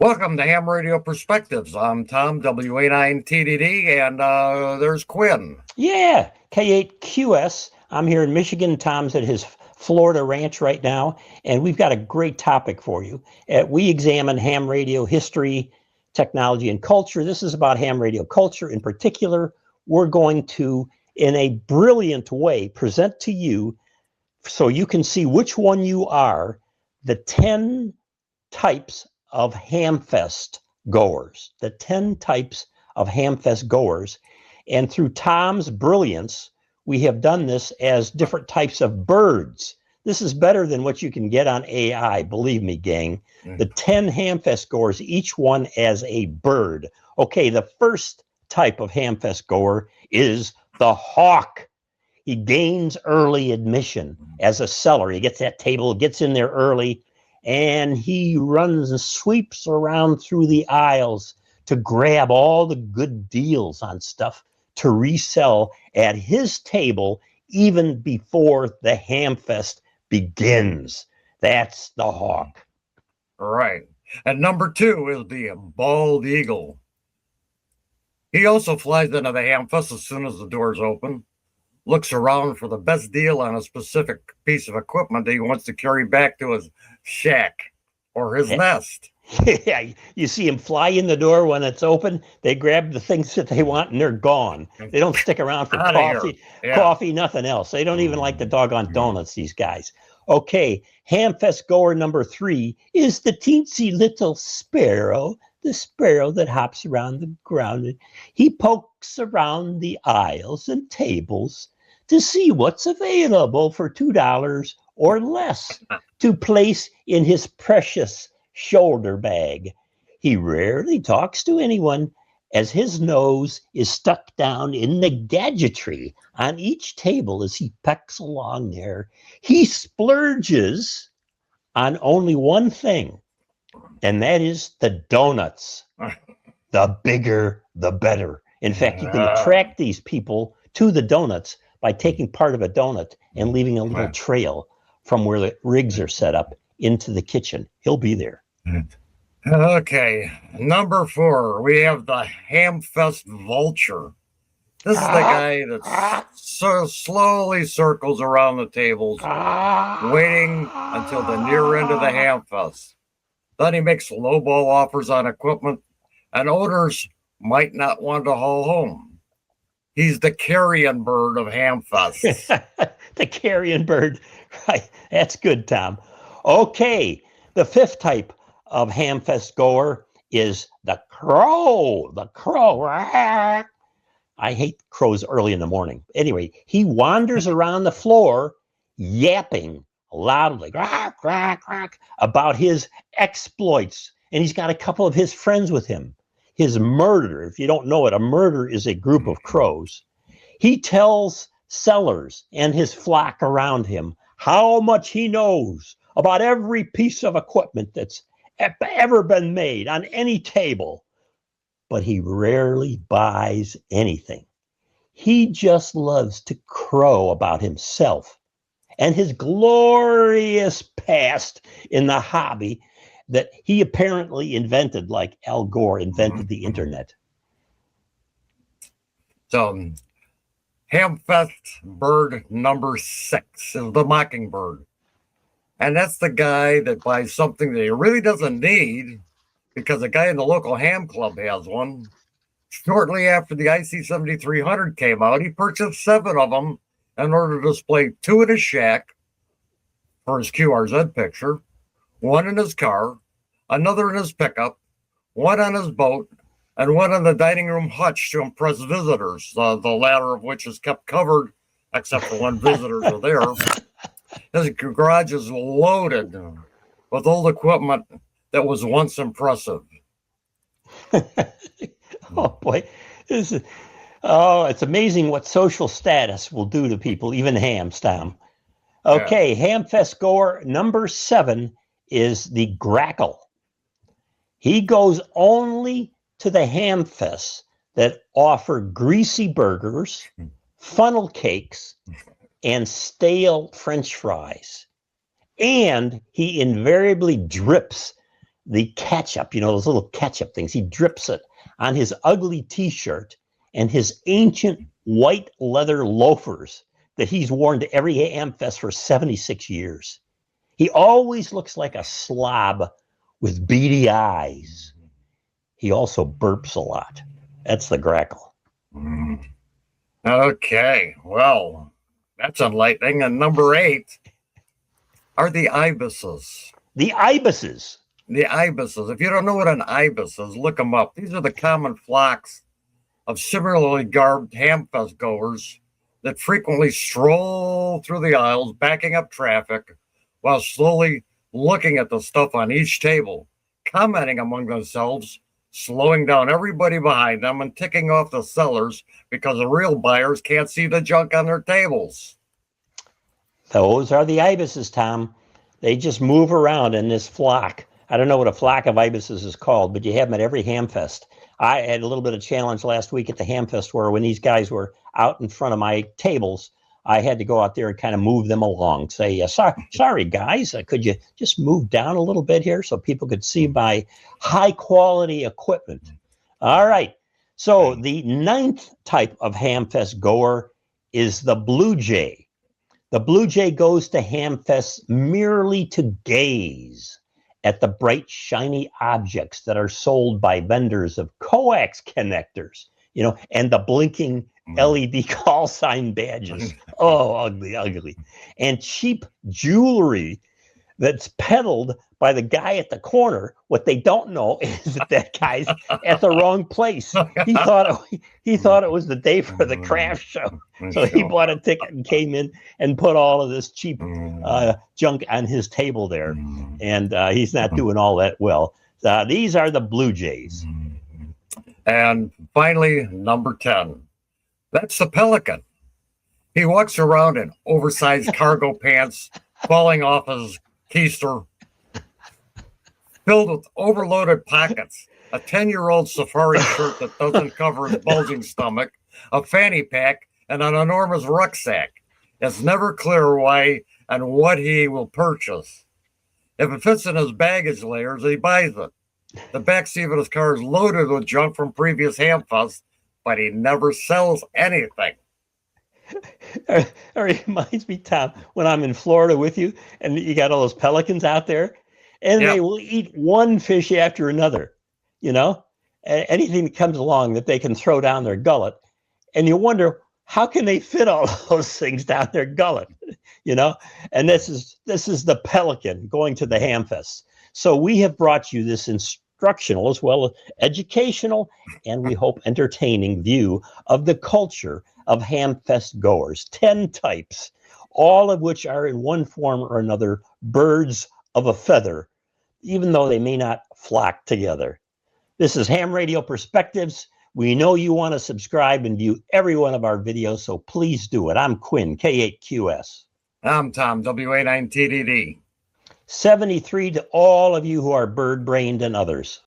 Welcome to Ham Radio Perspectives. I'm Tom, WA9TDD, and there's Quin. Yeah, K8QS. I'm here in Michigan. Tom's at his Florida ranch right now, and we've got a great topic for you. We examine ham radio history, technology, and culture. This is about ham radio culture in particular. We're going to, in a brilliant way, present to you, so you can see which one you are, the 10 types of Hamfest goers, the 10 types of Hamfest goers. And through Tom's brilliance, we have done this as different types of birds. This is better than what you can get on AI, believe me, gang. The 10 Hamfest goers, each one as a bird. Okay, the first type of Hamfest goer is the hawk. He gains early admission as a seller. He gets that table, gets in there early, and he runs and sweeps around through the aisles to grab all the good deals on stuff to resell at his table even before the Hamfest begins. That's the hawk. All right. And number 2 is the bald eagle. He also flies into the Hamfest as soon as the doors open, looks around for the best deal on a specific piece of equipment that he wants to carry back to his shack or his nest. Yeah, you see him fly in the door when it's open. They grab the things that they want and they're gone. They don't stick around for coffee, nothing else. They don't even like the doggone donuts, these guys. Okay, Hamfest goer number 3 is the teensy little sparrow, the sparrow that hops around the ground. He pokes around the aisles and tables to see what's available for $2 or less to place in his precious shoulder bag. He rarely talks to anyone as his nose is stuck down in the gadgetry on each table as he pecks along there. He splurges on only one thing, and that is the donuts. The bigger, the better. In fact, you can attract these people to the donuts by taking part of a donut and leaving a little trail from where the rigs are set up into the kitchen. He'll be there. Okay, number 4, we have the Hamfest Vulture. This is the guy that so slowly circles around the tables, waiting until the near end of the Hamfest. Then he makes lowball offers on equipment, and owners might not want to haul home. He's the carrion bird of Hamfest. The carrion bird. Right. That's good, Tom. Okay. The 5th type of Hamfest goer is the crow. The crow. I hate crows early in the morning. Anyway, he wanders around the floor yapping loudly about his exploits. And he's got a couple of his friends with him. His murder, if you don't know it, a murder is a group of crows. He tells sellers and his flock around him how much he knows about every piece of equipment that's ever been made on any table. But he rarely buys anything. He just loves to crow about himself and his glorious past in the hobby that he apparently invented, like Al Gore invented the internet. So, Hamfest bird number 6 is the mockingbird. And that's the guy that buys something that he really doesn't need because a guy in the local ham club has one. Shortly after the IC 7300 came out, he purchased 7 of them in order to display 2 in his shack for his QRZ picture, 1 in his car, another in his pickup, 1 on his boat, and 1 on the dining room hutch to impress visitors, the latter of which is kept covered except for when visitors are there. His garage is loaded with old equipment that was once impressive. Oh, boy. It's amazing what social status will do to people, even hams, Tom. Okay, yeah. Hamfest goer number 7 is the grale. He goes only to the Hamfests that offer greasy burgers, funnel cakes, and stale French fries. And he invariably drips the ketchup, those little ketchup things. He drips it on his ugly T-shirt and his ancient white leather loafers that he's worn to every Hamfest for 76 years. He always looks like a slob with beady eyes. He also burps a lot. That's the grale. Okay, well, that's enlightening. And number 8 are the ibises. The ibises. The ibises. If you don't know what an ibis is, look them up. These are the common flocks of similarly garbed Hamfest goers that frequently stroll through the aisles, backing up traffic while slowly looking at the stuff on each table, commenting among themselves, slowing down everybody behind them, and ticking off the sellers because the real buyers can't see the junk on their tables. Those are the ibises, Tom. They just move around in this flock. I don't know what a flock of ibises is called, but you have them at every Hamfest. I had a little bit of challenge last week at the Hamfest where when these guys were out in front of my tables, I had to go out there and kind of move them along. Say, sorry guys, could you just move down a little bit here so people could see my high quality equipment? All right. So the 9th type of Hamfest goer is the blue jay. The blue jay goes to Hamfest merely to gaze at the bright, shiny objects that are sold by vendors of coax connectors, and the blinking LED call sign badges. Oh, ugly, ugly. And cheap jewelry that's peddled by the guy at the corner. What they don't know is that guy's at the wrong place. He thought it was the day for the craft show. So he bought a ticket and came in and put all of this cheap junk on his table there. And he's not doing all that well. These are the blue jays. And finally, number 10. That's the pelican. He walks around in oversized cargo pants, falling off his keister, filled with overloaded pockets, a 10-year-old safari shirt that doesn't cover his bulging stomach, a fanny pack, and an enormous rucksack. It's never clear why and what he will purchase. If it fits in his baggage layers, he buys it. The backseat of his car is loaded with junk from previous Hamfests, but he never sells anything. It reminds me, Tom, when I'm in Florida with you and you got all those pelicans out there, and they will eat one fish after another, anything that comes along that they can throw down their gullet. And you wonder, how can they fit all those things down their gullet? And this is the pelican going to the Hamfest. So we have brought you this instructional as well as educational and we hope entertaining view of the culture of Hamfest goers. 10 types, all of which are in one form or another birds of a feather, even though they may not flock together. This is Ham Radio Perspectives. We know you want to subscribe and view every one of our videos, so please do it. I'm Quin, K8QS. I'm Tom, WA9TDD. 73 to all of you who are bird-brained and others.